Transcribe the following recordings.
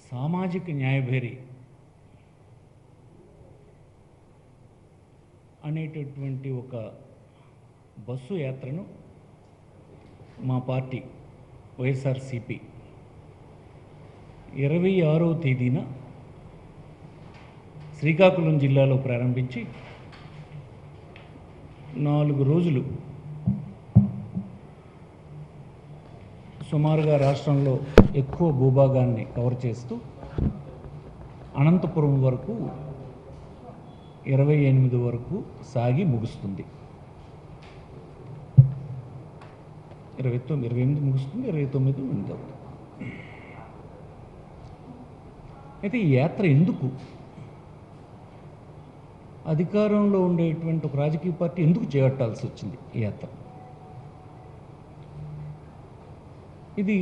సామాజిక న్యాయభేరి అనేటటువంటి ఒక బస్సు యాత్రను మా పార్టీ వైఎస్ఆర్సీపీ 26వ తేదీన శ్రీకాకుళం జిల్లాలో ప్రారంభించి 4 రోజులు సుమారుగా రాష్ట్రంలో ఎక్కువ భూభాగాన్ని కవర్ చేస్తూ అనంతపురం వరకు 28 వరకు సాగి ముగుస్తుంది. 28 ముగుస్తుంది, 29 అవుతుంది. అయితే ఈ యాత్ర ఎందుకు, అధికారంలో ఉండేటువంటి ఒక రాజకీయ పార్టీ ఎందుకు చేపట్టాల్సి వచ్చింది ఈ యాత్ర? ఇది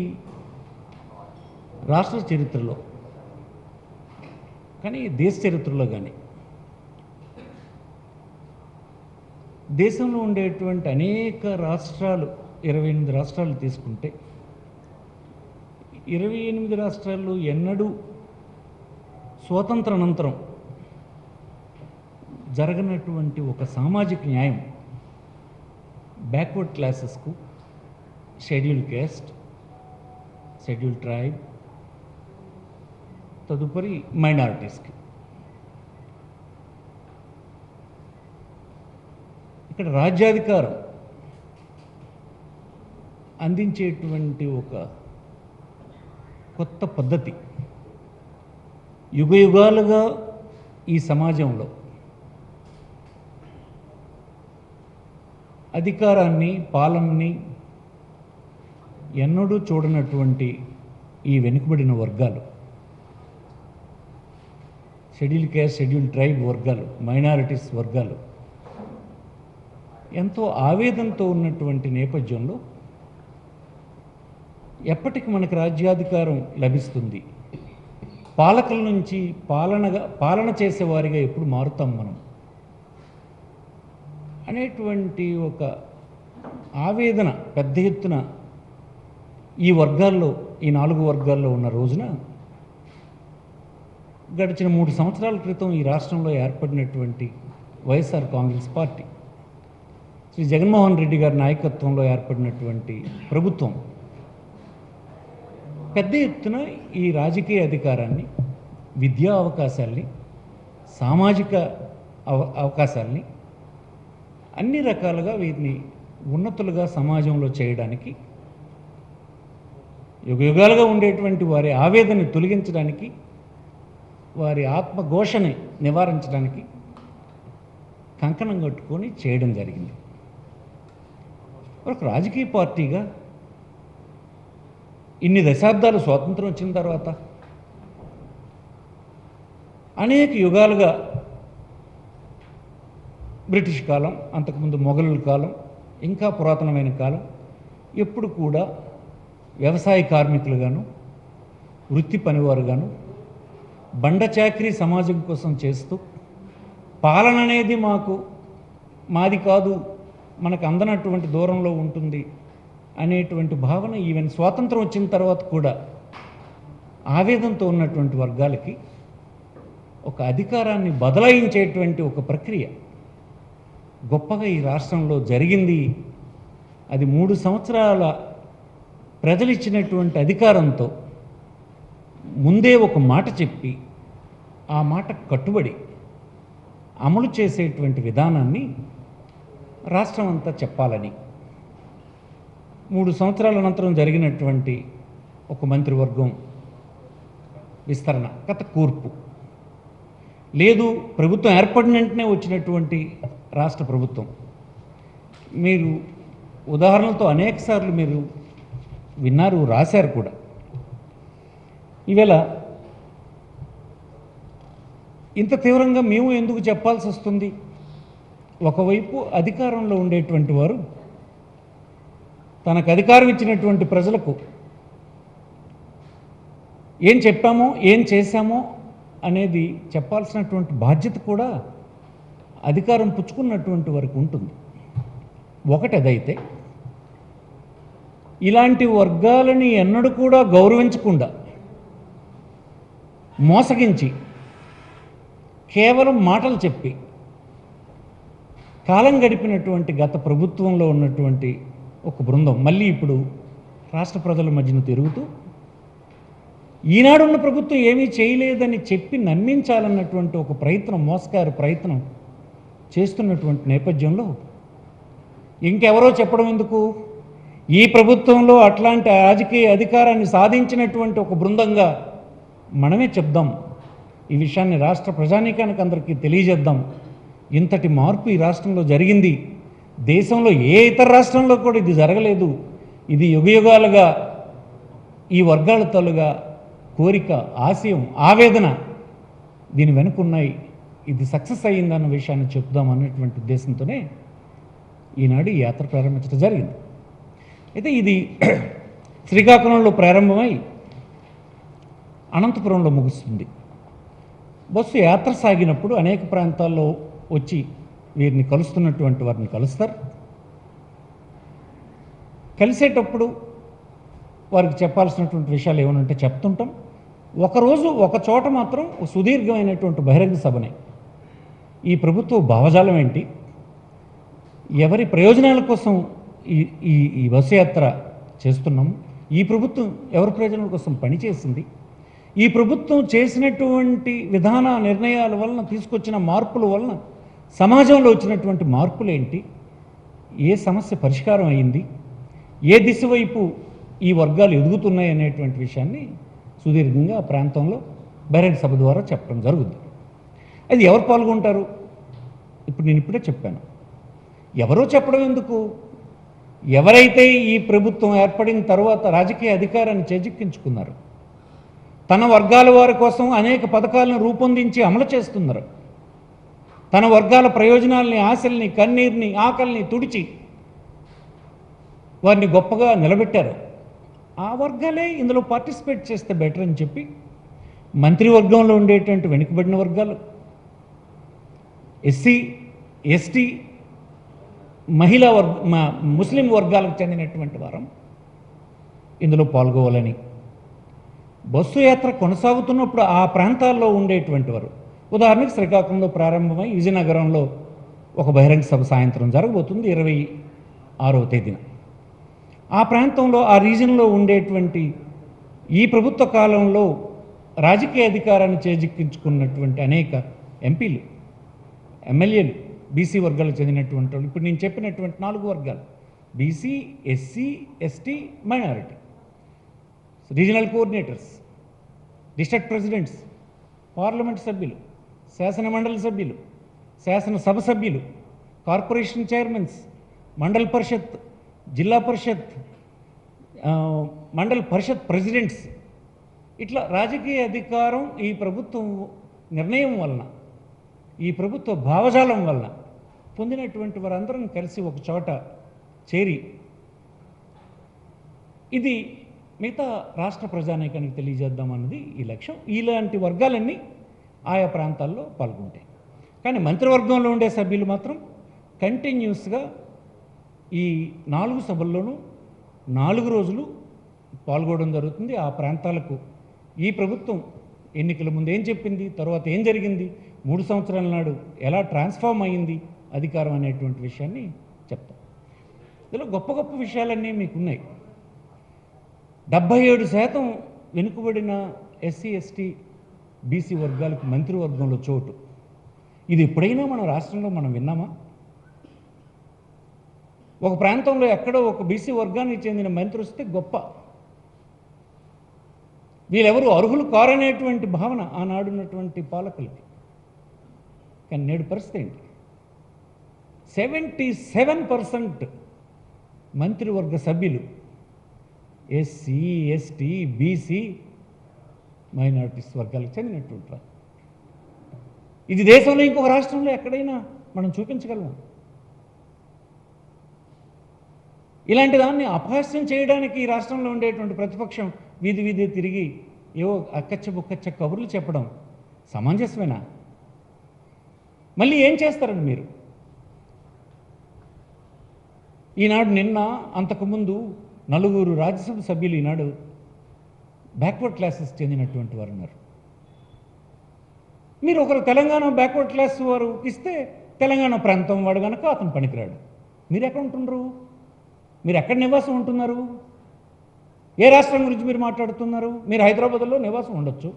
రాష్ట్ర చరిత్రలో కానీ దేశ చరిత్రలో కానీ దేశంలో ఉండేటువంటి అనేక రాష్ట్రాలు 28 రాష్ట్రాలు తీసుకుంటే 28 రాష్ట్రాల్లో ఎన్నడూ స్వాతంత్రానంతరం జరగనటువంటి ఒక సామాజిక న్యాయం బ్యాక్వర్డ్ క్లాసెస్కు, షెడ్యూల్డ్ క్యాస్ట్, షెడ్యూల్డ్ ట్రైబ్, తదుపరి మైనారిటీస్కి. ఇక్కడ రాజ్యాధికారం అందించేటువంటి ఒక కొత్త పద్ధతి యుగయుగాలుగా ఈ సమాజంలో అధికారాన్ని, పాలనని ఎన్నడూ చూడనటువంటి ఈ వెనుకబడిన వర్గాలు, షెడ్యూల్ క్యాస్ట్, షెడ్యూల్ ట్రైబ్ వర్గాలు, మైనారిటీస్ వర్గాలు ఎంతో ఆవేదనతో ఉన్నటువంటి నేపథ్యంలో ఎప్పటికి మనకు రాజ్యాధికారం లభిస్తుంది, పాలకుల నుంచి పాలన చేసేవారిగా ఎప్పుడు మారుతాం మనం అనేటువంటి ఒక ఆవేదన పెద్ద ఎత్తున ఈ వర్గాల్లో, ఈ 4 వర్గాల్లో ఉన్న రోజున గడిచిన 3 సంవత్సరాల క్రితం ఈ రాష్ట్రంలో ఏర్పడినటువంటి వైఎస్ఆర్ కాంగ్రెస్ పార్టీ, శ్రీ జగన్మోహన్ రెడ్డి గారి నాయకత్వంలో ఏర్పడినటువంటి ప్రభుత్వం పెద్ద ఎత్తున ఈ రాజకీయ అధికారాన్ని, విద్యా అవకాశాల్ని, సామాజిక అవకాశాల్ని అన్ని రకాలుగా వీటిని ఉన్నతులుగా సమాజంలో చేయడానికి, యుగయుగాలుగా ఉండేటువంటి వారి ఆవేదనని తొలగించడానికి, వారి ఆత్మఘోషని నివారించడానికి కంకణం కట్టుకొని చేయడం జరిగింది. ఒక రాజకీయ పార్టీగా ఇన్ని దశాబ్దాలు స్వాతంత్రం వచ్చిన తర్వాత అనేక యుగాలుగా బ్రిటిష్ కాలం, అంతకుముందు మొఘలుల కాలం, ఇంకా పురాతనమైన కాలం ఎప్పుడు కూడా వ్యవసాయ కార్మికులుగాను, వృత్తి పనివారుగాను, బండ చాకరీ సమాజం కోసం చేస్తూ పాలన అనేది మాది కాదు, మనకు అందనటువంటి దూరంలో ఉంటుంది అనేటువంటి భావన ఈవెన్ స్వాతంత్రం వచ్చిన తర్వాత కూడా ఆవేదనతో ఉన్నటువంటి వర్గాలకి ఒక అధికారాన్ని బదలాయించేటువంటి ఒక ప్రక్రియ గొప్పగా ఈ రాష్ట్రంలో జరిగింది. అది 3 సంవత్సరాల ప్రజలు ఇచ్చినటువంటి అధికారంతో ముందే ఒక మాట చెప్పి ఆ మాట కట్టుబడి అమలు చేసేటువంటి విధానాన్ని రాష్ట్రం అంతా చెప్పాలని 3 సంవత్సరాల అనంతరం జరిగినటువంటి ఒక మంత్రివర్గం విస్తరణ, కథ కూర్పు లేదు, ప్రభుత్వం ఏర్పడిన వెంటనే వచ్చినటువంటి రాష్ట్ర ప్రభుత్వం. మీరు ఉదాహరణలతో అనేకసార్లు మీరు విన్నారు, రాశారు కూడా. ఈవేళ ఇంత తీవ్రంగా మేము ఎందుకు చెప్పాల్సి వస్తుంది? ఒకవైపు అధికారంలో ఉండేటువంటి వారు తనకు అధికారం ఇచ్చినటువంటి ప్రజలకు ఏం చెప్పామో, ఏం చేశామో అనేది చెప్పాల్సినటువంటి బాధ్యత కూడా అధికారం పుచ్చుకున్నటువంటి వరకు ఉంటుంది. ఒకటి అదైతే, ఇలాంటి వర్గాలని ఎన్నడూ కూడా గౌరవించకుండా మోసగించి కేవలం మాటలు చెప్పి కాలం గడిపినటువంటి గత ప్రభుత్వంలో ఉన్నటువంటి ఒక బృందం మళ్ళీ ఇప్పుడు రాష్ట్ర ప్రజల మధ్యన తిరుగుతూ ఈనాడున్న ప్రభుత్వం ఏమీ చేయలేదని చెప్పి నమ్మించాలన్నటువంటి ఒక ప్రయత్నం, మోసగారి ప్రయత్నం చేస్తున్నటువంటి నేపథ్యంలో ఇంకెవరో చెప్పడం ఎందుకు, ఈ ప్రభుత్వంలో అట్లాంటి రాజకీయ అధికారాన్ని సాధించినటువంటి ఒక బృందంగా మనమే చెప్దాం, ఈ విషయాన్ని రాష్ట్ర ప్రజానీకానికి అందరికీ తెలియజేద్దాం. ఇంతటి మార్పు ఈ రాష్ట్రంలో జరిగింది, దేశంలో ఏ ఇతర రాష్ట్రంలో కూడా ఇది జరగలేదు. ఇది యుగయుగాలుగా ఈ వర్గాల తలుగా కోరిక, ఆశయం, ఆవేదన దీని వెనుకున్నాయి. ఇది సక్సెస్ అయ్యిందన్న విషయాన్ని చెప్దాం అన్నటువంటి ఉద్దేశంతోనే ఈనాడు ఈ యాత్ర ప్రారంభించడం జరిగింది. అయితే ఇది శ్రీకాకుళంలో ప్రారంభమై అనంతపురంలో ముగుస్తుంది. బస్సు యాత్ర సాగినప్పుడు అనేక ప్రాంతాల్లో వచ్చి వీరిని కలుస్తున్నటువంటి వారిని కలుస్తారు. కలిసేటప్పుడు వారికి చెప్పాల్సినటువంటి విషయాలు ఏమనంటే చెప్తుంటాం. ఒకరోజు ఒక చోట మాత్రం సుదీర్ఘమైనటువంటి బహిరంగ సభనే ఈ ప్రభుత్వ భావజాలం ఏంటి, ఎవరి ప్రయోజనాల కోసం ఈ ఈ ఈ బస్సు యాత్ర చేస్తున్నాము, ఈ ప్రభుత్వం ఎవరి ప్రయోజనాల కోసం పనిచేసింది, ఈ ప్రభుత్వం చేసినటువంటి విధాన నిర్ణయాల వలన తీసుకొచ్చిన మార్పుల వలన సమాజంలో వచ్చినటువంటి మార్పులేంటి, ఏ సమస్య పరిష్కారం అయింది, ఏ దిశ వైపు ఈ వర్గాలు ఎదుగుతున్నాయి అనేటువంటి విషయాన్ని సుదీర్ఘంగా ఆ ప్రాంతంలో బహిరంగ సభ ద్వారా చెప్పడం జరుగుతుంది. అది ఎవరు పాల్గొంటారు? ఇప్పుడు నేను ఇప్పుడే చెప్పాను. ఎవరో చెప్పడం ఎందుకు, ఎవరైతే ఈ ప్రభుత్వం ఏర్పడిన తర్వాత రాజకీయ అధికారాన్ని చేజిక్కించుకున్నారు, తన వర్గాల వారి కోసం అనేక పథకాలను రూపొందించి అమలు చేస్తున్నారు, తన వర్గాల ప్రయోజనాల్ని, ఆశల్ని, కన్నీరుని, ఆకలిని తుడిచి వారిని గొప్పగా నిలబెట్టారు, ఆ వర్గాలే ఇందులో పార్టిసిపేట్ చేస్తే బెటర్ అని చెప్పి మంత్రివర్గంలో ఉండేటువంటి వెనుకబడిన వర్గాలు, ఎస్సీ, ఎస్టీ, మహిళా ముస్లిం వర్గాలకు చెందినటువంటి వారం ఇందులో పాల్గొవాలని, బస్సు యాత్ర కొనసాగుతున్నప్పుడు ఆ ప్రాంతాల్లో ఉండేటువంటి వారు, ఉదాహరణకు శ్రీకాకుళంలో ప్రారంభమై విజయనగరంలో ఒక బహిరంగ సభ సాయంత్రం జరగబోతుంది 26వ తేదీన. ఆ ప్రాంతంలో ఆ రీజన్లో ఉండేటువంటి ఈ ప్రభుత్వ కాలంలో రాజకీయ అధికారాన్ని చేజిక్కించుకున్నటువంటి అనేక ఎంపీలు, ఎమ్మెల్యేలు, బీసీ వర్గాలకు చెందినటువంటి వాళ్ళు, ఇప్పుడు నేను చెప్పినటువంటి 4 వర్గాలు, BC, SC, ST, minority, regional coordinators, district presidents, parliament సభ్యులు, శాసనమండలి సభ్యులు, శాసనసభ సభ్యులు, కార్పొరేషన్ చైర్మన్స్, మండల్ పరిషత్, జిల్లా పరిషత్, మండల్ పరిషత్ ప్రెసిడెంట్స్, ఇట్లా రాజకీయ అధికారం ఈ ప్రభుత్వం నిర్ణయం వలన, ఈ ప్రభుత్వ భావజాలం వలన పొందినటువంటి వారందరం కలిసి ఒక చోట చేరి ఇది మిగతా రాష్ట్ర ప్రజానీకానికి తెలియజేద్దామన్నది ఈ లక్ష్యం. ఇలాంటి వర్గాలన్నీ ఆయా ప్రాంతాల్లో పాల్గొంటాయి. కానీ మంత్రివర్గంలో ఉండే సభ్యులు మాత్రం కంటిన్యూస్గా ఈ 4 సభల్లోనూ 4 రోజులు పాల్గొనడం జరుగుతుంది. ఆ ప్రాంతాలకు ఈ ప్రభుత్వం ఎన్నికల ముందు ఏం చెప్పింది, తర్వాత ఏం జరిగింది, 3 సంవత్సరాల నాడు ఎలా ట్రాన్స్ఫార్మ్ అయ్యింది అధికారం అనేటువంటి విషయాన్ని చెప్తాం. ఇందులో గొప్ప గొప్ప విషయాలన్నీ మీకున్నాయి. 77% వెనుకబడిన ఎస్సీ, ఎస్టీ, బీసీ వర్గాలకు మంత్రివర్గంలో చోటు. ఇది ఎప్పుడైనా మన రాష్ట్రంలో మనం విన్నామా? ఒక ప్రాంతంలో ఎక్కడో ఒక బీసీ వర్గానికి చెందిన మంత్రి వస్తే గొప్ప, వీళ్ళెవరు అర్హులు కారనేటువంటి భావన ఆనాడున్నటువంటి పాలకులకి. కానీ నేడు పరిస్థితి ఏంటి? 77% మంత్రివర్గ సభ్యులు ఎస్సీ, ఎస్టీ, బీసీ, మైనారిటీస్ వర్గాలకు చెందినటువంటి. ఇది దేశంలో ఇంకొక రాష్ట్రంలో ఎక్కడైనా మనం చూపించగలమా? ఇలాంటి దాన్ని అపహాస్యం చేయడానికి ఈ రాష్ట్రంలో ఉండేటువంటి ప్రతిపక్షం వీధి వీధి తిరిగి ఏవో అక్కచ్చ బుక్కచ్చ కబుర్లు చెప్పడం సమంజసమేనా? మళ్ళీ ఏం చేస్తారండి మీరు? ఈనాడు, నిన్న, అంతకుముందు 4 రాజ్యసభ సభ్యులు ఈనాడు బ్యాక్వర్డ్ క్లాసెస్ చెందినటువంటి వారు ఉన్నారు. మీరు ఒకరు తెలంగాణ బ్యాక్వర్డ్ క్లాస్ వారు ఇస్తే తెలంగాణ ప్రాంతం వాడు కనుక అతను పనికిరాడు. మీరు ఎక్కడ ఉంటున్నారు? మీరు ఎక్కడ నివాసం ఉంటున్నారు? ఏ రాష్ట్రం గురించి మీరు మాట్లాడుతున్నారు? మీరు హైదరాబాద్లో నివాసం ఉండొచ్చు,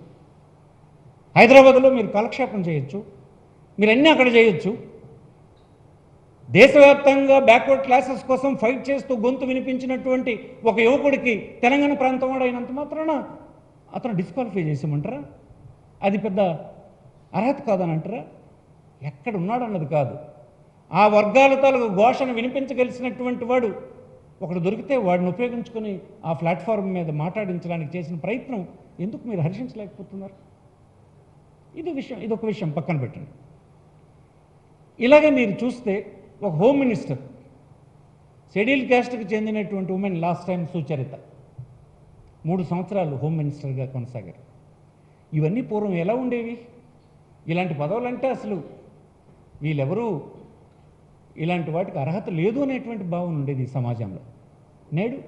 హైదరాబాద్లో మీరు కాలక్షేపం చేయొచ్చు, మీరు అన్నీ అక్కడ చేయొచ్చు. దేశవ్యాప్తంగా బ్యాక్వర్డ్ క్లాసెస్ కోసం ఫైట్ చేస్తూ గొంతు వినిపించినటువంటి ఒక యువకుడికి తెలంగాణ ప్రాంతం వాడు అయినంత మాత్రాన అతను డిస్క్వాలిఫై చేసామంటారా? అది పెద్ద అర్హత కాదని అంటారా? ఎక్కడ ఉన్నాడన్నది కాదు, ఆ వర్గాల తాలూకు ఘోషను వినిపించగలిసినటువంటి వాడు ఒకడు దొరికితే వాడిని ఉపయోగించుకొని ఆ ప్లాట్ఫామ్ మీద మాట్లాడించడానికి చేసిన ప్రయత్నం ఎందుకు మీరు హర్షించలేకపోతున్నారు? ఇదొక విషయం పక్కన పెట్టండి. ఇలాగే మీరు చూస్తే ఒక హోమ్ మినిస్టర్, షెడ్యూల్ క్యాస్ట్కి చెందినటువంటి ఉమెన్ లాస్ట్ టైం సుచరిత 3 సంవత్సరాలు హోమ్ మినిస్టర్గా కొనసాగారు. ఇవన్నీ పూర్వం ఎలా ఉండేవి? ఇలాంటి పదవులంటే అసలు వీళ్ళెవరూ ఇలాంటి వాటికి అర్హత లేదు అనేటువంటి భావన ఉండేది ఈ సమాజంలో. నేడు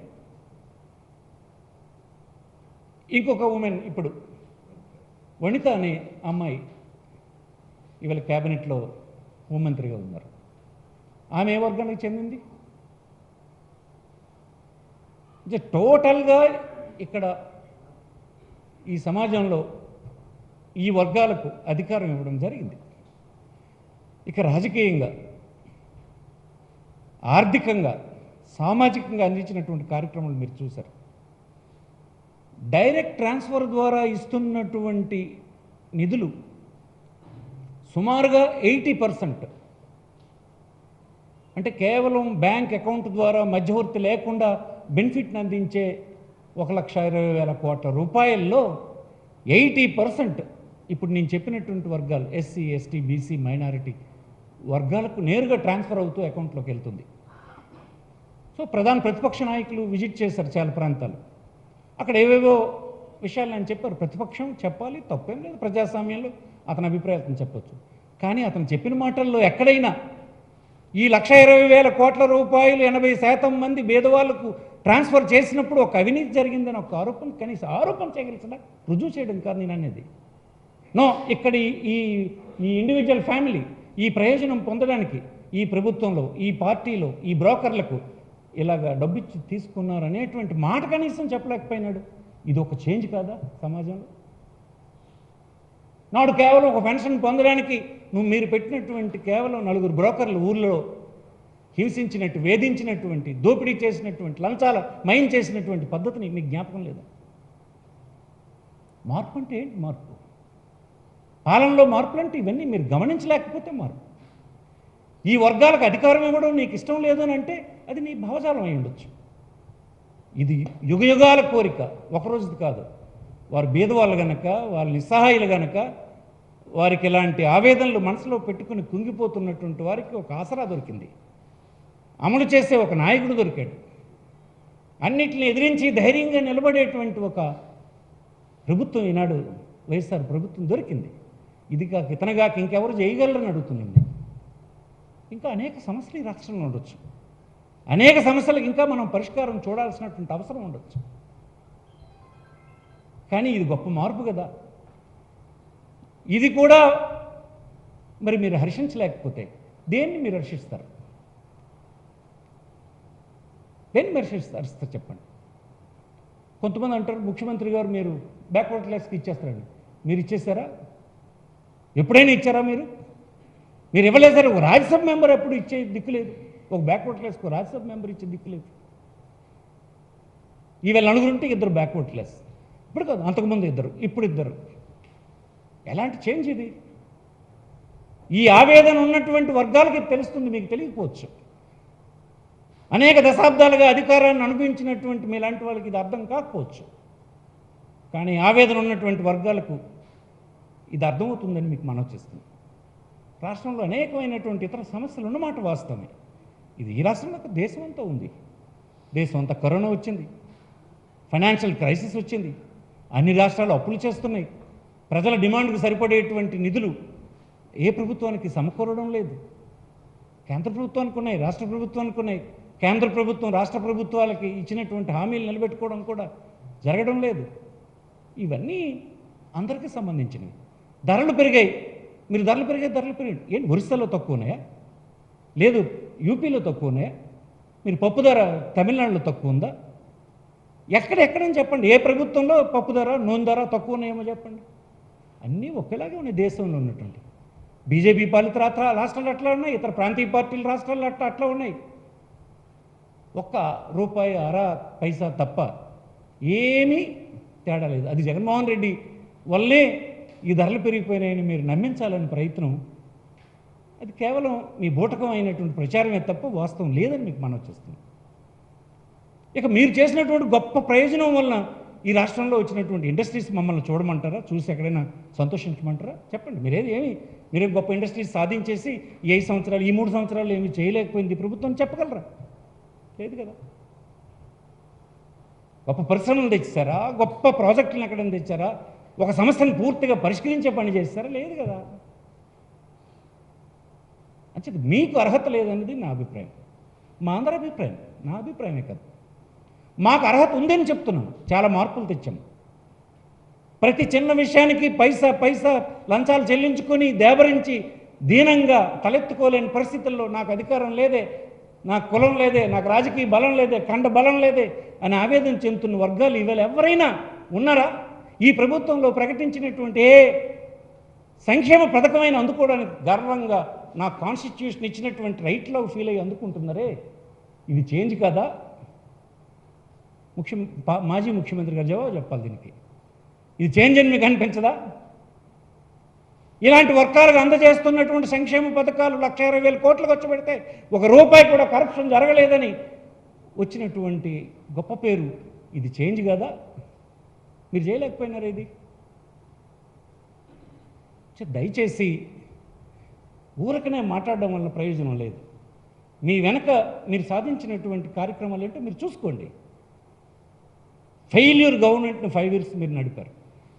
ఇంకొక ఉమెన్, ఇప్పుడు వనిత అనే అమ్మాయి ఇవాళ క్యాబినెట్లో హోంమంత్రిగా ఉన్నారు. ఆమె ఏ వర్గానికి చెందింది? టోటల్గా ఇక్కడ ఈ సమాజంలో ఈ వర్గాలకు అధికారం ఇవ్వడం జరిగింది. ఇక రాజకీయంగా, ఆర్థికంగా, సామాజికంగా అందించినటువంటి కార్యక్రమాలు మీరు చూశారు. డైరెక్ట్ ట్రాన్స్ఫర్ ద్వారా ఇస్తున్నటువంటి నిధులు సుమారుగా 80%, అంటే కేవలం బ్యాంక్ అకౌంట్ ద్వారా మధ్యవర్తి లేకుండా బెనిఫిట్ని అందించే 1,20,000 కోట్ల రూపాయల్లో 80% ఇప్పుడు నేను చెప్పినటువంటి వర్గాలు ఎస్సీ, ఎస్టీ, బీసీ, మైనారిటీ వర్గాలకు నేరుగా ట్రాన్స్ఫర్ అవుతూ అకౌంట్లోకి వెళ్తుంది. సో ప్రధాన ప్రతిపక్ష నాయకులు విజిట్ చేశారు చాలా ప్రాంతాలు. అక్కడ ఏవేవో విషయాలు నేను చెప్పారు. ప్రతిపక్షం చెప్పాలి, తప్పేం లేదు, ప్రజాస్వామ్యంలో అతని అభిప్రాయాలను చెప్పొచ్చు. కానీ అతను చెప్పిన మాటల్లో ఎక్కడైనా ఈ 1,20,000 కోట్ల రూపాయలు 80% మంది పేదవాళ్లకు ట్రాన్స్ఫర్ చేసినప్పుడు ఒక అవినీతి జరిగిందని ఒక ఆరోపణ, కనీసం ఆరోపణ చేయగలిసిన రుజువు చేయడం కాదు నేను అనేది. నో, ఇక్కడ ఈ ఇండివిజువల్ ఫ్యామిలీ ఈ ప్రయోజనం పొందడానికి ఈ ప్రభుత్వంలో, ఈ పార్టీలో, ఈ బ్రోకర్లకు ఇలాగా డబ్బిచ్చి తీసుకున్నారు అనేటువంటి మాట కనీసం చెప్పలేకపోయినాడు. ఇది ఒక చేంజ్ కాదా సమాజంలో? నాడు కేవలం ఒక పెన్షన్ పొందడానికి మీరు పెట్టినటువంటి కేవలం 4 బ్రోకర్లు ఊర్లో హింసించినట్టు, వేధించినటువంటి, దోపిడీ చేసినటువంటి, లంచాల మయం చేసినటువంటి పద్ధతిని మీకు జ్ఞాపకం లేదా? మార్పు అంటే ఏంటి? మార్పు పాలనలో మార్పులు అంటే ఇవన్నీ మీరు గమనించలేకపోతే మార్పు. ఈ వర్గాలకు అధికారం ఇవ్వడం నీకు ఇష్టం లేదు అని అంటే అది నీ భావజాలం అయి ఉండొచ్చు. ఇది యుగయుగాల కోరిక, ఒకరోజుది కాదు. వారు బీదవాళ్ళు గనక, వాళ్ళు నిస్సహాయులు గనక, వారికి ఇలాంటి ఆవేదనలు మనసులో పెట్టుకుని కుంగిపోతున్నటువంటి వారికి ఒక ఆసరా దొరికింది, అమలు చేసే ఒక నాయకుడు దొరికాడు, అన్నిటిని ఎదిరించి ధైర్యంగా నిలబడేటువంటి ఒక ప్రభుత్వం ఈనాడు వైఎస్ఆర్ ప్రభుత్వం దొరికింది. ఇది కాక ఇతనగాక ఇంకెవరు చేయగలరని అడుగుతున్నాను. ఇంకా అనేక సమస్యలు ఈ రాష్ట్రంలో ఉండొచ్చు, అనేక సమస్యలకు ఇంకా మనం పరిష్కారం చూడాల్సినటువంటి అవసరం ఉండొచ్చు. కానీ ఇది గొప్ప మార్పు కదా. ఇది కూడా మరి మీరు హర్షించలేకపోతే దేన్ని మీరు హర్షిస్తారు? దేన్ని మీరు హర్షిస్తారు చెప్పండి. కొంతమంది అంటారు ముఖ్యమంత్రి గారు మీరు బ్యాక్వర్డ్ క్లాస్కి ఇచ్చేస్తారండి. మీరు ఇచ్చేసారా? ఎప్పుడైనా ఇచ్చారా? మీరు ఇవ్వలేదు సార్. ఒక రాజ్యసభ మెంబర్ ఎప్పుడు ఇచ్చే దిక్కు లేదు, ఒక బ్యాక్వర్డ్ క్లాస్కి రాజ్యసభ మెంబర్ ఇచ్చే దిక్కు లేదు. ఈవేళ 4 ఉంటే 2 బ్యాక్వర్డ్ క్లాస్. ఇప్పుడు కాదు, అంతకుముందు 2, ఇప్పుడు 2. ఎలాంటి చేంజ్ ఇది? ఈ ఆవేదన ఉన్నటువంటి వర్గాలకి తెలుస్తుంది, మీకు తెలియకపోవచ్చు. అనేక దశాబ్దాలుగా అధికారాన్ని అనుభవించినటువంటి మీలాంటి వాళ్ళకి ఇది అర్థం కాకపోవచ్చు. కానీ ఆవేదన ఉన్నటువంటి వర్గాలకు ఇది అర్థమవుతుందని మీకు మనవి చేస్తుంది. రాష్ట్రంలో అనేకమైనటువంటి ఇతర సమస్యలు ఉన్నమాట వాస్తవమే. ఇది ఈ రాష్ట్రంలో దేశం అంతా ఉంది. దేశం అంతా కరోనా వచ్చింది, ఫైనాన్షియల్ క్రైసిస్ వచ్చింది, అన్ని రాష్ట్రాలు అప్పులు చేస్తున్నాయి, ప్రజల డిమాండ్కు సరిపడేటువంటి నిధులు ఏ ప్రభుత్వానికి సమకూరడం లేదు. కేంద్ర ప్రభుత్వానికి ఉన్నాయి, రాష్ట్ర ప్రభుత్వానికి ఉన్నాయి. కేంద్ర ప్రభుత్వం రాష్ట్ర ప్రభుత్వాలకి ఇచ్చినటువంటి హామీలు నిలబెట్టుకోవడం కూడా జరగడం లేదు. ఇవన్నీ అందరికీ సంబంధించినవి. ధరలు పెరిగాయి, మీరు ధరలు పెరిగాయి ఏంటి ఒరిస్సాలో తక్కువ ఉన్నాయా? లేదు యూపీలో తక్కువ ఉన్నాయా? మీరు పప్పు ధర తమిళనాడులో తక్కువ ఉందా? ఎక్కడని చెప్పండి. ఏ ప్రభుత్వంలో పప్పు ధర నూనె ధర తక్కువ ఉన్నాయేమో చెప్పండి. అన్నీ ఒకేలాగే ఉన్నాయి దేశంలో ఉన్నటువంటి. బీజేపీ పాలిత రాష్ట్రాలు అట్లా ఉన్నాయి, ఇతర ప్రాంతీయ పార్టీల రాష్ట్రాలు అట్లా ఉన్నాయి. ఒక్క రూపాయి అర పైసా తప్ప ఏమీ తేడా లేదు. అది జగన్మోహన్ రెడ్డి వల్లే ఈ ధరలు పెరిగిపోయినాయని మీరు నమ్మించాలని ప్రయత్నం, అది కేవలం మీ బూటకం అయినటువంటి ప్రచారమే తప్ప వాస్తవం లేదని మీకు మనం వచ్చేస్తుంది. ఇక మీరు చేసినటువంటి గొప్ప ప్రయోజనం వలన ఈ రాష్ట్రంలో వచ్చినటువంటి ఇండస్ట్రీస్ మమ్మల్ని చూడమంటారా? చూసి ఎక్కడైనా సంతోషించమంటారా? చెప్పండి. మీరేం గొప్ప ఇండస్ట్రీస్ సాధించేసి ఈ 5 సంవత్సరాలు ఈ 3 సంవత్సరాలు ఏమి చేయలేకపోయింది ప్రభుత్వం చెప్పగలరా? లేదు కదా. గొప్ప పరిశ్రమలు తెచ్చారా? గొప్ప ప్రాజెక్టులను ఎక్కడైనా తెచ్చారా? ఒక సమస్యను పూర్తిగా పరిష్కరించే పని చేస్తారా? లేదు కదా. అంటే మీకు అర్హత లేదన్నది నా అభిప్రాయం, మా అందరి అభిప్రాయం, నా అభిప్రాయమే కాదు. మాకు అర్హత ఉందని చెప్తున్నాను. చాలా మార్పులు తెచ్చాము. ప్రతి చిన్న విషయానికి పైసా లంచాలు చెల్లించుకొని దేబరించి దీనంగా తలెత్తుకోలేని పరిస్థితుల్లో నాకు అధికారం లేదే, నాకు కులం లేదే, నాకు రాజకీయ బలం లేదే, ఖండ బలం లేదే అని ఆవేదన చెందుతున్న వర్గాలు ఇవాళ ఎవరైనా ఉన్నారా? ఈ ప్రభుత్వంలో ప్రకటించినటువంటి ఏ సంక్షేమ పథకమైన అందుకోవడానికి గర్వంగా నా కాన్స్టిట్యూషన్ ఇచ్చినటువంటి రైట్లో ఫీల్ అయ్యి అందుకుంటున్నారే, ఇది చేంజ్ కదా? మాజీ ముఖ్యమంత్రి గారు జవాబు చెప్పాలి దీనికి. ఇది చేంజ్ అని మీకు అనిపించదా? ఇలాంటి వర్గాలకు అందజేస్తున్నటువంటి సంక్షేమ పథకాలు 1,20,000 కోట్లు ఖర్చు పెడితే ₹1 కూడా కరప్షన్ జరగలేదని వచ్చినటువంటి గొప్ప పేరు, ఇది చేంజ్ కదా? మీరు చేయలేకపోయినారు ఇది. దయచేసి ఊరకనే మాట్లాడడం వల్ల ప్రయోజనం లేదు. మీ వెనక మీరు సాధించినటువంటి కార్యక్రమాలు ఏంటో మీరు చూసుకోండి. ఫెయిల్యూర్ గవర్నమెంట్ని 5 years మీరు నడిపారు.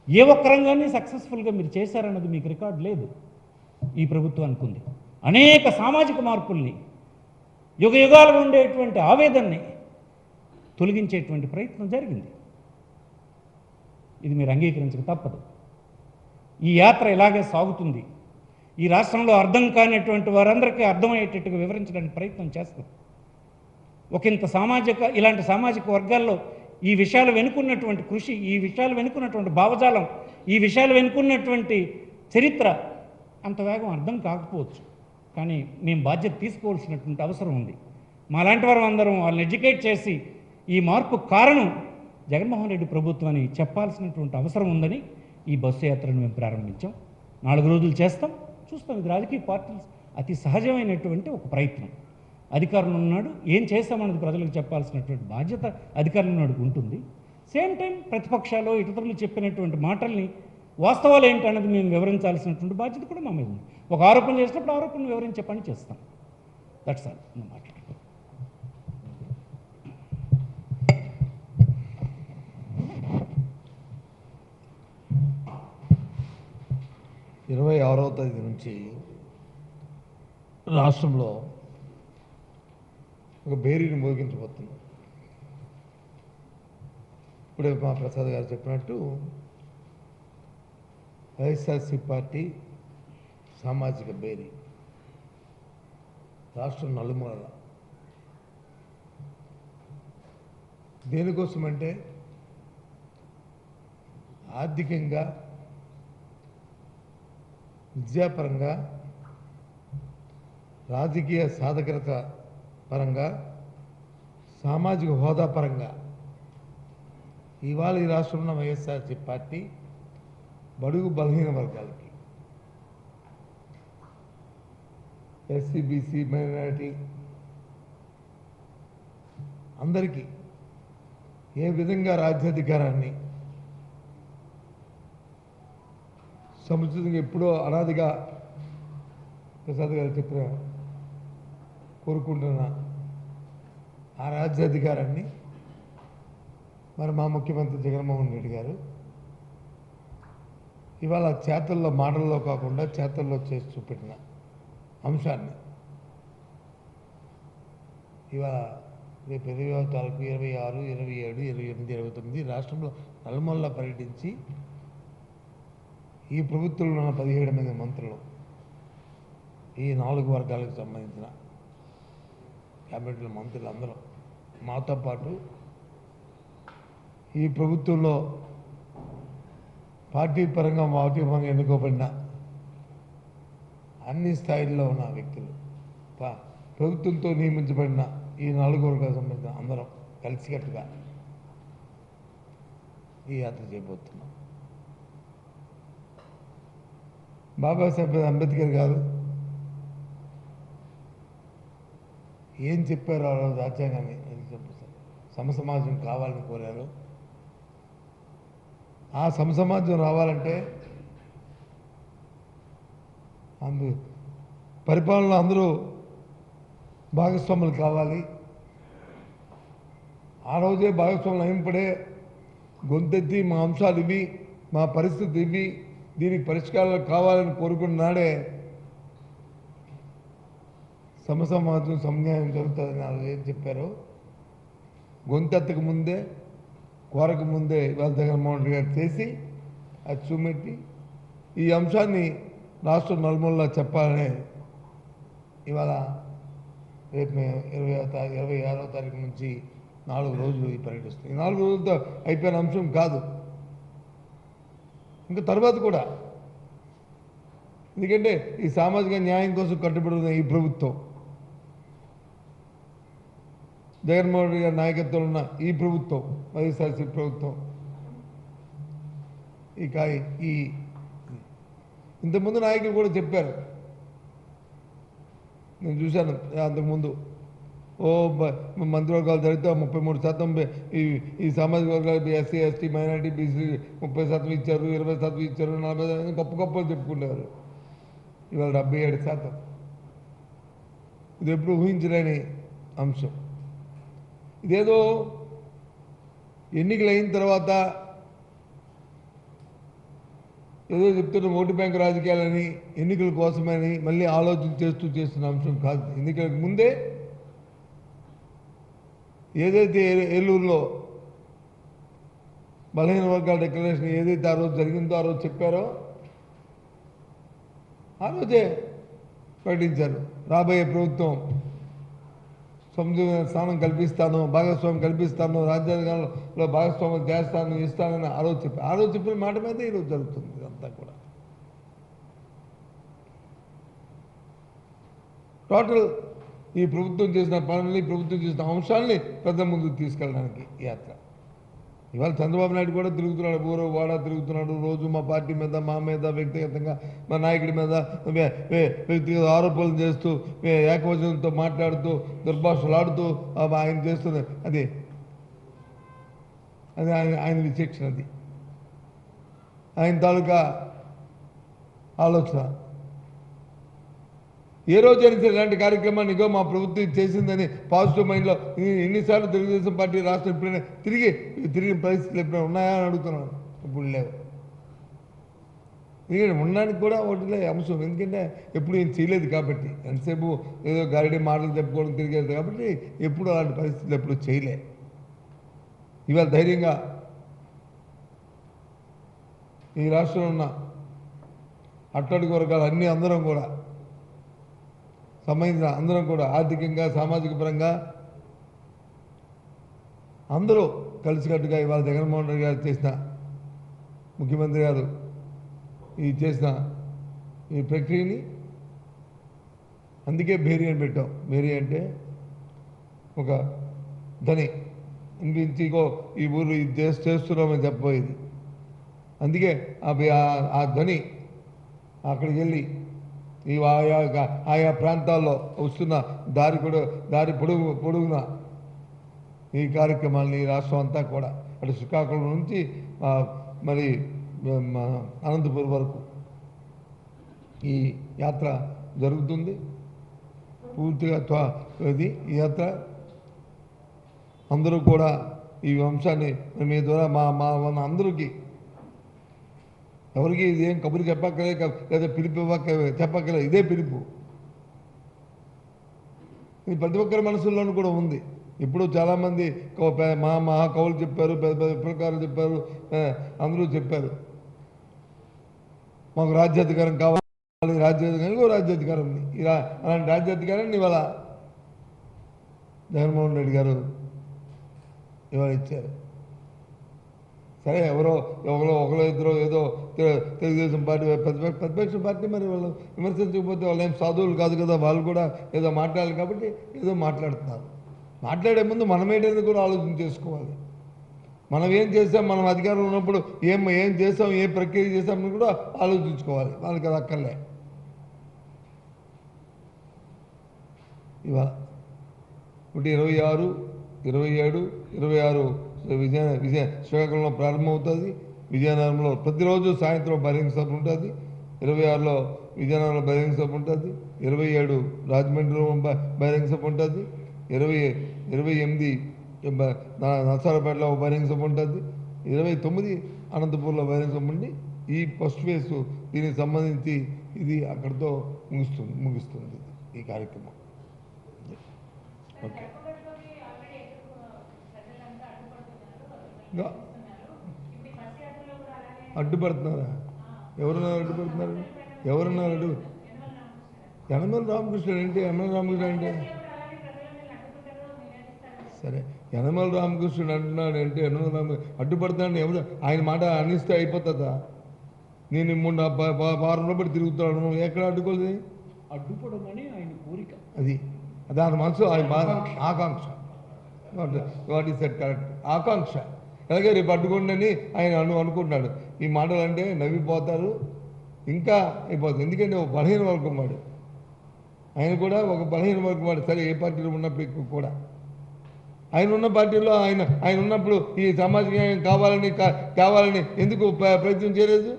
ఏ ఒక్క రంగాన్ని సక్సెస్ఫుల్గా మీరు చేశారన్నది మీకు రికార్డు లేదు. ఈ ప్రభుత్వానికి ఉంది. అనేక సామాజిక మార్పుల్ని, యుగాలుగా ఉండేటువంటి ఆవేదనని తొలగించేటువంటి ప్రయత్నం జరిగింది. ఇది మీరు అంగీకరించక తప్పదు. ఈ యాత్ర ఇలాగే సాగుతుంది. ఈ రాష్ట్రంలో అర్థం కానిటువంటి వారందరికీ అర్థమయ్యేటట్టుగా వివరించడానికి ప్రయత్నం చేస్తాం. ఇలాంటి సామాజిక వర్గాల్లో ఈ విషయాలు వెనుకున్నటువంటి కృషి, ఈ విషయాలు వెనుకున్నటువంటి భావజాలం, ఈ విషయాలు వెనుకున్నటువంటి చరిత్ర అంత వేగం అర్థం కాకపోవచ్చు. కానీ మేము బాధ్యత తీసుకోవాల్సినటువంటి అవసరం ఉంది. మాలాంటి వారు అందరం వాళ్ళని ఎడ్యుకేట్ చేసి ఈ మార్పు కారణం జగన్మోహన్ రెడ్డి ప్రభుత్వం అని చెప్పాల్సినటువంటి అవసరం ఉందని ఈ బస్సు యాత్రను మేము ప్రారంభించాం. 4 రోజులు చేస్తాం, చూస్తాం. ఇది రాజకీయ పార్టీలు అతి సహజమైనటువంటి ఒక ప్రయత్నం. అధికారులు ఉన్నాడు, ఏం చేస్తామన్నది ప్రజలకు చెప్పాల్సినటువంటి బాధ్యత అధికారులు ఉన్నాడు ఉంటుంది. సేమ్ టైం ప్రతిపక్షాలు ఇతరులు చెప్పినటువంటి మాటల్ని వాస్తవాలు ఏంటన్నది మేము వివరించాల్సినటువంటి బాధ్యత కూడా మా మీద ఉంది. ఒక ఆరోపణ చేసినప్పుడు ఆరోపణను వివరించే పని చేస్తాం. That's all. మాట 26వ తేదీ నుంచి రాష్ట్రంలో ఒక బేరీని మోగించబోతున్నాం. ఇప్పుడే మా ప్రసాద్ గారు చెప్పినట్టు వైఎస్ఆర్సీ పార్టీ సామాజిక బేరీ రాష్ట్రం నలుమూలల. దేనికోసమంటే ఆర్థికంగా, విద్యాపరంగా, రాజకీయ సాధకత పరంగా, సామాజిక హోదా పరంగా ఇవాళ ఈ రాష్ట్రంలో వైఎస్ఆర్సీ పార్టీ బడుగు బలహీన వర్గాలకి, ఎస్సీ, బీసీ, మైనారిటీ అందరికీ ఏ విధంగా రాజ్యాధికారాన్ని సముచితంగా ఎప్పుడో అనాదిగా ప్రసాద్ గారు చెప్పిన కోరుకుంటున్న ఆ రాజ్యాధికారాన్ని మరి మా ముఖ్యమంత్రి జగన్మోహన్ రెడ్డి గారు ఇవాళ చేతల్లో, మాటల్లో కాకుండా చేతల్లో చేసి చూపెట్టిన అంశాన్ని ఇవాళ రేపు 20వ తారీఖు 26, 27, 28, 29 రాష్ట్రంలో నలుమూలలా పర్యటించి ఈ ప్రభుత్వంలో ఉన్న 17 మంది మంత్రులు ఈ 4 వర్గాలకు సంబంధించిన క్యాబినెట్లో మంత్రులు అందరూ మాతో పాటు ఈ ప్రభుత్వంలో పార్టీ పరంగా ఎన్నుకోబడిన అన్ని స్థాయిల్లో ఉన్న వ్యక్తులు ప్రభుత్వంతో నియమించబడిన ఈ 4 వర్గాలకు సంబంధించిన అందరం కలిసికట్టుగా ఈ యాత్ర చేయబోతున్నాం. బాబాసాహెబ్ అంబేద్కర్ గారు ఏం చెప్పారో ఆ రోజు రాజ్యాంగాన్ని సమసమాజం కావాలని కోరారు. ఆ సమసమాజం రావాలంటే పరిపాలనలో అందరూ భాగస్వాములు కావాలి. ఆ రోజే భాగస్వాములు అయినప్పుడే గొంతెత్తి మా అంశాలు ఇవి, మా పరిస్థితి ఇవి, దీనికి పరిష్కారాలు కావాలని కోరుకున్న నాడే సమసమాజం సమన్యాయం జరుగుతుందని ఆ రోజు ఏం చెప్పారో గొంతెత్తకు ముందే కోరక ముందే ఇవాళ జగన్మోహన్ రెడ్డి గారు చేసి అది చూపెట్టి ఈ అంశాన్ని రాష్ట్రం నలుమూలలా చెప్పాలనే ఇవాళ రేపు 26వ తారీఖు నుంచి 4 రోజులు ఈ పర్యటిస్తుంది. ఈ 4 రోజులతో అయిపోయిన అంశం కాదు, ఇంకా తర్వాత కూడా. ఎందుకంటే ఈ సామాజిక న్యాయం కోసం కట్టుబడి ఉన్న ఈ ప్రభుత్వం, జగన్మోహన్ రెడ్డి గారి నాయకత్వంలో ఉన్న ఈ ప్రభుత్వం, వైఎస్ఆర్సీపీ ప్రభుత్వం, ఇక ఈ ఇంతకుముందు నాయకులు కూడా చెప్పారు, నేను చూశాను అంతకుముందు. మంత్రివర్గాలు జరిగితే 33% ఈ సామాజిక వర్గాలు ఎస్సీ ఎస్టీ మైనారిటీ బీసీ 30% ఇచ్చారు, 20% ఇచ్చారు, 40% గొప్పలు చెప్పుకునేవారు. ఇవాళ 77%. ఇది ఎప్పుడు ఊహించలేని అంశం. ఇదేదో ఎన్నికలు అయిన తర్వాత ఏదో చెప్తున్న ఓటు బ్యాంకు రాజకీయాలని, ఎన్నికల కోసమని మళ్ళీ ఆలోచన చేస్తున్న అంశం కాదు. ఎన్నికలకు ముందే ఏదైతే ఏలూరులో బలహీన వర్గాల డిక్లరేషన్ ఏదైతే ఆ రోజు జరిగిందో, ఆ రోజు చెప్పారో ఆ రోజే ప్రకటించారు. రాబోయే ప్రభుత్వం సముద్ర స్థానం కల్పిస్తాను, భాగస్వామ్యం కల్పిస్తాను, రాజ్యాంగంలో భాగస్వామ్యం చేస్తాను, ఇస్తానని ఆ రోజు చెప్పిన మాట మీద ఈరోజు జరుగుతుంది ఇదంతా కూడా. టోటల్ ఈ ప్రభుత్వం చేసిన పనుల్ని, ప్రభుత్వం చేసిన అంశాలని పెద్ద ముందుకు తీసుకెళ్ళడానికి యాత్ర. ఇవాళ చంద్రబాబు నాయుడు కూడా తిరుగుతున్నాడు, ఊరు వాడా తిరుగుతున్నాడు. రోజు మా పార్టీ మీద, మా మీద, వ్యక్తిగతంగా మా నాయకుడి మీద వ్యక్తిగత ఆరోపణలు చేస్తూ, ఏకవచనంతో మాట్లాడుతూ, దుర్భాషలాడుతూ ఆయన చేస్తుంది. అది ఆయన విచక్షణ, అది ఆయన తాలూకా ఆలోచన. ఏ రోజైనా సరే ఇలాంటి కార్యక్రమాన్ని ఇగో మా ప్రభుత్వం చేసిందని పాజిటివ్ మైండ్లో ఎన్నిసార్లు తెలుగుదేశం పార్టీ రాష్ట్రం ఎప్పుడైనా తిరిగిన పరిస్థితులు ఎప్పుడైనా ఉన్నాయా అని అడుగుతున్నాను. ఇప్పుడు లేవు. ఎందుకంటే ఉండడానికి కూడా ఒకటిలే అంశం. ఎందుకంటే ఎప్పుడు ఏం చేయలేదు కాబట్టి, ఎంతసేపు ఏదో గారిడి మాటలు చెప్పుకోవడం తిరిగేది కాబట్టి ఎప్పుడు అలాంటి పరిస్థితులు ఎప్పుడు చేయలే. ఇవాళ ధైర్యంగా ఈ రాష్ట్రంలో ఉన్న అట్టడుగు వర్గాలు అందరం కూడా సంబంధించిన అందరం కూడా ఆర్థికంగా, సామాజిక పరంగా అందరూ కలిసికట్టుగా ఇవాళ జగన్మోహన్ రెడ్డి గారు చేసిన, ముఖ్యమంత్రి గారు చేసిన ఈ ప్రక్రియని అందుకే భేరీ అని పెట్టాం. భేరీ అంటే ఒక ధని ఇంటించి ఈ ఊరు ఇది చేస్తున్నామని చెప్పబోయేది. అందుకే ఆ ధని అక్కడికి వెళ్ళి ఆయా ప్రాంతాల్లో వస్తున్న దారి పొడుగున ఈ కార్యక్రమాలని రాష్ట్రం అంతా కూడా అటు శ్రీకాకుళం నుంచి మరి అనంతపురం వరకు ఈ యాత్ర జరుగుతుంది. పూర్తిగా ఈ యాత్ర అందరూ కూడా ఈ అంశాన్ని మీ ద్వారా మా అందరికీ, ఎవరికి ఇదేం కబురు చెప్పక్కలే, లేదా పిలుపు చెప్పక్కలే, ఇదే పిలుపు. ఇది ప్రతి ఒక్కరి మనసుల్లోనూ కూడా ఉంది. ఇప్పుడు చాలామంది మహాకవులు చెప్పారు, పెద్ద పెద్ద విప్లవకారులు చెప్పారు, అందరూ చెప్పారు మాకు రాజ్యాధికారం కావాలి. వాళ్ళకి రాజ్యాధికారం ఉంది. అలాంటి రాజ్యాధికారాన్ని ఇవాళ జగన్మోహన్ రెడ్డి గారు ఇవాళ ఇచ్చారు. సరే ఒకరో ఇద్దరు ఏదో తెలుగుదేశం పార్టీ ప్రతిపక్ష పార్టీ మరి వాళ్ళు విమర్శించకపోతే వాళ్ళు ఏం సాధువులు కాదు కదా, వాళ్ళు కూడా ఏదో మాట్లాడాలి కాబట్టి ఏదో మాట్లాడుతున్నారు. మాట్లాడే ముందు మనమేంటనేది కూడా ఆలోచన చేసుకోవాలి. మనం ఏం చేస్తాం, మనం అధికారంలో ఉన్నప్పుడు ఏం చేస్తాం, ఏ ప్రక్రియ చేస్తామని కూడా ఆలోచించుకోవాలి. వాళ్ళకి అది అక్కర్లే. ఇవాళ 26, 27, 26 శ్రీకాకుళంలో ప్రారంభమవుతుంది. విజయనగరంలో ప్రతిరోజు సాయంత్రం బహిరంగ సభ ఉంటుంది. 26లో విజయనగరంలో బహిరంగ సభ ఉంటుంది. 27 రాజమండ్రిలో బహిరంగ సభ ఉంటుంది. 28 నర్సారావుపేటలో బహిరంగ సభ ఉంటుంది. 29 అనంతపూర్లో బహిరంగ సభ ఉండి ఈ ఫస్ట్ ఫేజ్ దీనికి సంబంధించి ఇది అక్కడితో ముగుస్తుంది ఈ కార్యక్రమం. ఓకే, అడ్డుపడుతున్నారా? ఎవరున్నారు అడ్డుపడుతున్నారు? ఎవరున్నారు యనమల రామకృష్ణ అంటే సరే, యనమల రామకృష్ణుడు అంటున్నాడు అంటే అడ్డుపడతాడని ఎవరు? ఆయన మాట అనిస్తే అయిపోతుందా? నేను వారం రోజులు తిరుగుతున్నాను, ఎక్కడ అడ్డుకోలేదు? అడ్డుపడమని ఆయన కోరిక, అది దాని మనసు ఆయన ఆకాంక్ష. What is that correct? ఆకాంక్ష. అలాగే రేపు అడ్డుకోండి ఆయన అనుకుంటున్నాడు. ఈ మాటలు అంటే నవ్విపోతారు, ఇంకా అయిపోతుంది. ఎందుకంటే ఒక బలహీన వర్గం వాడు, ఆయన కూడా ఒక బలహీన వర్గం వాడు. సరే, ఏ పార్టీలో ఉన్నప్పుడు కూడా ఆయన ఉన్న పార్టీలో ఆయన ఉన్నప్పుడు ఈ సామాజిక న్యాయం కావాలని ఎందుకు ప్రయత్నం చేయలేదు?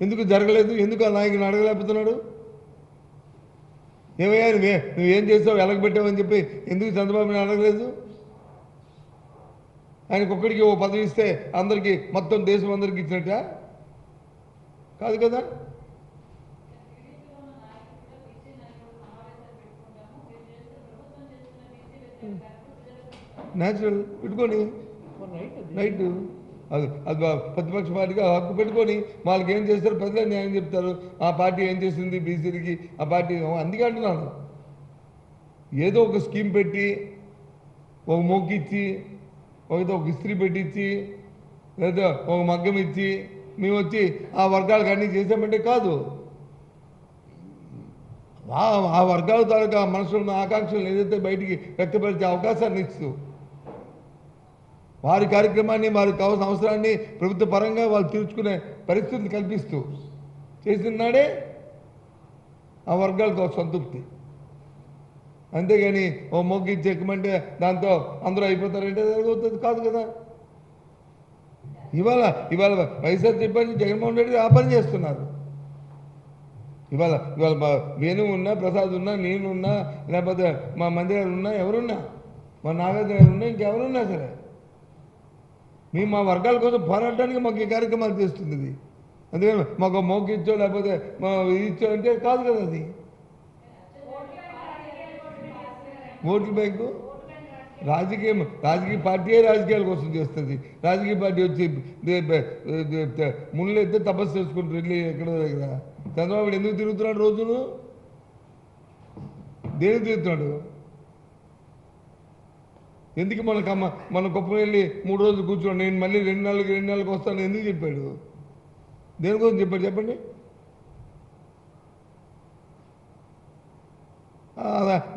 ఎందుకు జరగలేదు? ఎందుకు ఆ నాయకుని అడగలేకపోతున్నాడు? ఏమయ్యా నువ్వేం చేస్తావు, ఎలగబెట్టావని చెప్పి ఎందుకు చంద్రబాబుని అడగలేదు? ఆయనకు ఒక్కడికి ఓ పదవి ఇస్తే అందరికీ, మొత్తం దేశం అందరికీ ఇచ్చినట్ట కాదు కదా. న్యాచురల్ పెట్టుకొని రైట్, అది ప్రతిపక్ష పార్టీగా హక్కు పెట్టుకొని వాళ్ళకి ఏం చేస్తారు ప్రజలే న్యాయం చెప్తారు. ఆ పార్టీ ఏం చేసింది బీసీలకి, ఆ పార్టీ అందుకే అంటున్నాను. ఏదో ఒక స్కీమ్ పెట్టి ఒక మొక్కిచ్చి ఒక ఇస్త్రీ పెట్టించి లేదా ఒక మగ్గం ఇచ్చి మేము వచ్చి ఆ వర్గాలకు అన్నీ చేసామంటే కాదు. ఆ వర్గాల తాలూకా మనసులో ఉన్న ఆకాంక్షలు ఏదైతే బయటికి వ్యక్తపరిచే అవకాశాన్ని ఇస్తూ వారి కార్యక్రమాన్ని, వారికి కావాల్సిన అవసరాన్ని ప్రభుత్వ పరంగా వాళ్ళు తీర్చుకునే పరిస్థితిని కల్పిస్తూ చేసిన నాడే ఆ వర్గాలకు ఒక సంతృప్తి. అంతేగాని ఓ మొగ్గిచ్చి ఎక్కమంటే దాంతో అందరూ అయిపోతారంటే అవుతుంది కాదు కదా. ఇవాళ వైఎస్ఆర్ చెప్పని జగన్మోహన్ రెడ్డి ఆ పని చేస్తున్నారు. ఇవాళ వేణు ఉన్నా, ప్రసాద్ ఉన్నా, నేనున్నా, లేకపోతే మా మందిరాలు ఉన్నా, ఎవరున్నా, మా నాగార్జున ఉన్నా, ఇంకెవరున్నా సరే మేము మా వర్గాల కోసం పోరాడడానికి మాకు ఈ కార్యక్రమాలు చేస్తుంది ఇది. అందుకని మాకు మోకిచ్చో లేకపోతే మా ఇది ఇచ్చో అంటే కాదు కదా. అది ఓట్ల బ్యాంకు రాజకీయ పార్టీయే రాజకీయాల కోసం చేస్తుంది. రాజకీయ పార్టీ వచ్చి ముళ్ళు అయితే తపస్సు చేసుకుంటారు వెళ్ళి ఎక్కడో దగ్గర. చంద్రబాబు ఎందుకు తిరుగుతున్నాడు రోజును? దేనికి తిరుగుతున్నాడు? ఎందుకు మన కుప్పం వెళ్ళి 3 రోజులు కూర్చోండి, నేను మళ్ళీ 2 నెలలకు వస్తాను ఎందుకు చెప్పాడు? దేనికోసం చెప్పాడు చెప్పండి?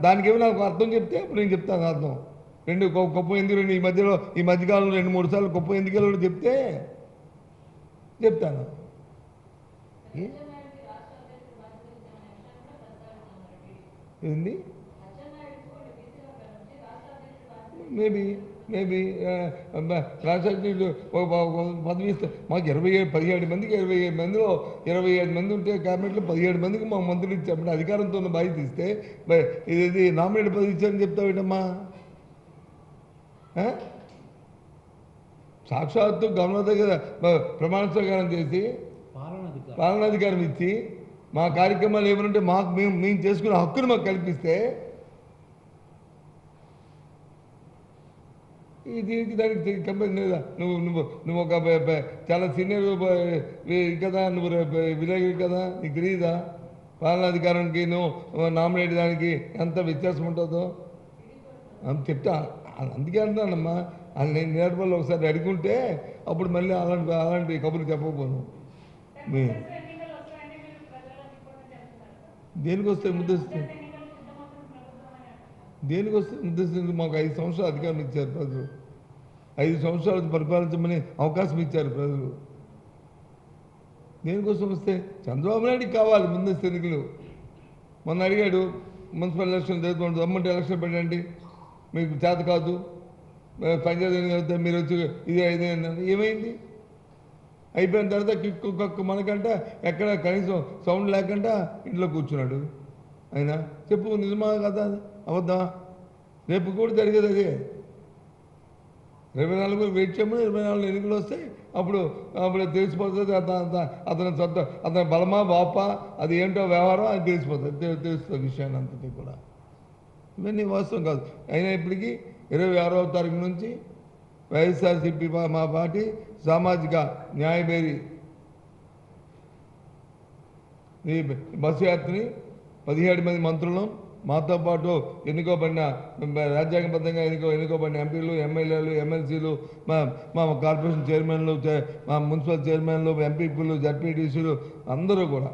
దానికేమో నాకు అర్థం చెప్తే అప్పుడు నేను చెప్తాను అర్థం. కుప్పం ఎందుకు ఈ మధ్యకాలంలో 2-3 సార్లు కుప్పం ఎందుకు వెళ్ళాలో చెప్తే చెప్తాను. ఏంది మేబీ రాష్ట్ర పదవి ఇస్తే మాకు 17 మందికి 27 మందిలో 27 మంది ఉంటే క్యాబినెట్లో 17 మందికి మా మంత్రులు ఇచ్చామంటే అధికారంతో ఉన్న బాధ్యత ఇస్తే ఇది నామినేట్ పదవి ఇచ్చారని చెప్తావేటమ్మా? సాక్షాత్తు గవర్నర్ దగ్గర ప్రమాణ స్వీకారం చేసి పాలనాధికారం ఇచ్చి మా కార్యక్రమాలు ఏమనంటే మేము చేసుకునే హక్కును మాకు కల్పిస్తే దీనికి దానికి కంపెనీ లేదా నువ్వు నువ్వు నువ్వు ఒక చాలా సీనియర్ కదా, నువ్వు విలేకరి కదా, నీకు తెలియదా పాలనాధికారానికి నువ్వు నామినేట్ దానికి ఎంత వ్యత్యాసం ఉంటుందో అని చెప్తా. అందుకే అంటున్నానమ్మా, వాళ్ళు నేను నేర్పల్లో ఒకసారి అడుగుంటే అప్పుడు మళ్ళీ అలాంటి కబుర్లు చెప్పకపోను. దేనికి వస్తే ముద్దేస్తుంది, దేనికి వస్తే ముద్దేస్తుంది? మాకు 5 సంవత్సరాలు అధికారం ఇచ్చారు ప్రజలు, 5 సంవత్సరాలు పరిపాలించమని అవకాశం ఇచ్చారు ప్రజలు. దేనికోసం వస్తే చంద్రబాబు నాయుడికి కావాలి ముందస్తు ఎన్నికలు. మొన్న అడిగాడు మున్సిపల్ ఎలక్షన్ జరుగుతుంది, అమ్మంటే ఎలక్షన్ పెట్టండి, మీకు చేత కాదు, పంచాయతీ ఎన్నికలు మీరు వచ్చి ఇదే ఇదే ఏమైంది? అయిపోయిన తర్వాత కిక్కు మనకంట ఎక్కడ కనీసం సౌండ్ లేకుండా ఇంట్లో కూర్చున్నాడు. అయినా చెప్పు, నిజమా కదా, అవద్దా? రేపు కూడా జరిగేది అదే. 24 వెయిట్ చేయమని, 24 ఎన్నికలు వస్తాయి, అప్పుడు తెలిసిపోతుంది అతని బలమా బాపా అది ఏంటో వ్యవహారం అది తెలుస్తుంది విషయాన్ని అంతటి కూడా. ఇవన్నీ వాస్తవం కాదు. అయినా ఇప్పటికీ 26వ తారీఖు నుంచి వైఎస్ఆర్సీపీ మా పార్టీ సామాజిక న్యాయబేరి ఈ బస్సు యాత్రని 17 మంది మంత్రులను, మాతో పాటు ఎన్నుకోబడిన రాజ్యాంగబద్ధంగా ఎన్నుకోబడిన ఎంపీలు, ఎమ్మెల్యేలు, ఎమ్మెల్సీలు, మా కార్పొరేషన్ చైర్మన్లు, మా మున్సిపల్ చైర్మన్లు, ఎంపీపీలు, జడ్పీటీసీలు అందరూ కూడా,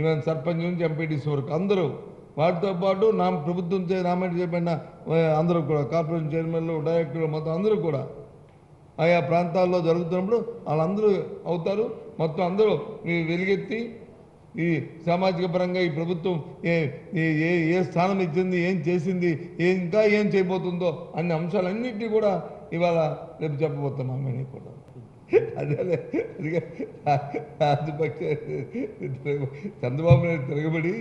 ఈవెన్ సర్పంచ్ నుంచి ఎంపీటీసీ వరకు అందరూ, వాటితో పాటు ప్రభుత్వం నామినేట్ చేయబడిన అందరూ కూడా కార్పొరేషన్ చైర్మన్లు, డైరెక్టర్లు మొత్తం అందరూ కూడా ఆయా ప్రాంతాల్లో జరుగుతున్నప్పుడు వాళ్ళందరూ అవుతారు. మొత్తం అందరూ వెలుగెత్తి ఈ సామాజిక పరంగా ఈ ప్రభుత్వం ఏ స్థానం ఇచ్చింది, ఏం చేసింది, ఇంకా ఏం చేయబోతుందో అన్ని అంశాలన్నింటినీ కూడా ఇవాళ రేపు చెప్పబోతున్నాం మేము కూడా. అదే రాజపక్ష చంద్రబాబు నాయుడు తిరగబడి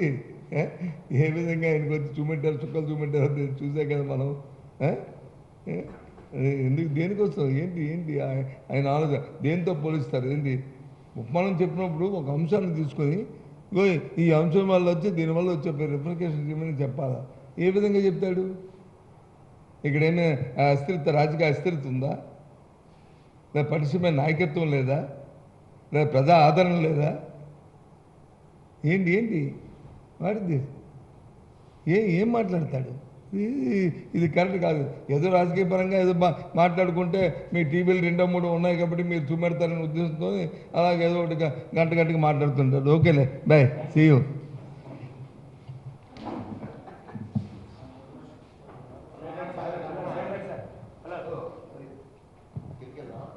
ఏ విధంగా ఆయనకు వచ్చి చూపెట్టారు, చుక్కలు చూపెట్టారో చూసే కదా మనం. ఎందుకు దేనికి వస్తుంది, ఏంటి ఆయన ఆలోచన, దేంతో పోలిస్తారు? ఏంటి ఉపమానం చెప్పినప్పుడు ఒక అంశాన్ని తీసుకొని ఈ అంశం వల్ల వచ్చి దీనివల్ల వచ్చే రిప్లికేషన్ చేయమని చెప్పాలా? ఏ విధంగా చెప్తాడు? ఇక్కడ ఏమైనా అస్థిరత, రాజకీయ అస్థిరత ఉందా? లేదా పటిష్టమైన నాయకత్వం లేదా? లేదా ప్రజా ఆదరణ లేదా? ఏంటి వాడిది ఏం మాట్లాడతాడు? ఇది కరెక్ట్ కాదు. ఏదో రాజకీయ పరంగా ఏదో మాట్లాడుకుంటే మీ టీవీలు 2-3 ఉన్నాయి కాబట్టి మీరు చూపెడతారనే ఉద్దేశంతో అలాగే ఏదో ఒకటి గంటకి మాట్లాడుతుంటారు. ఓకేలే, బాయ్, సీ యూ.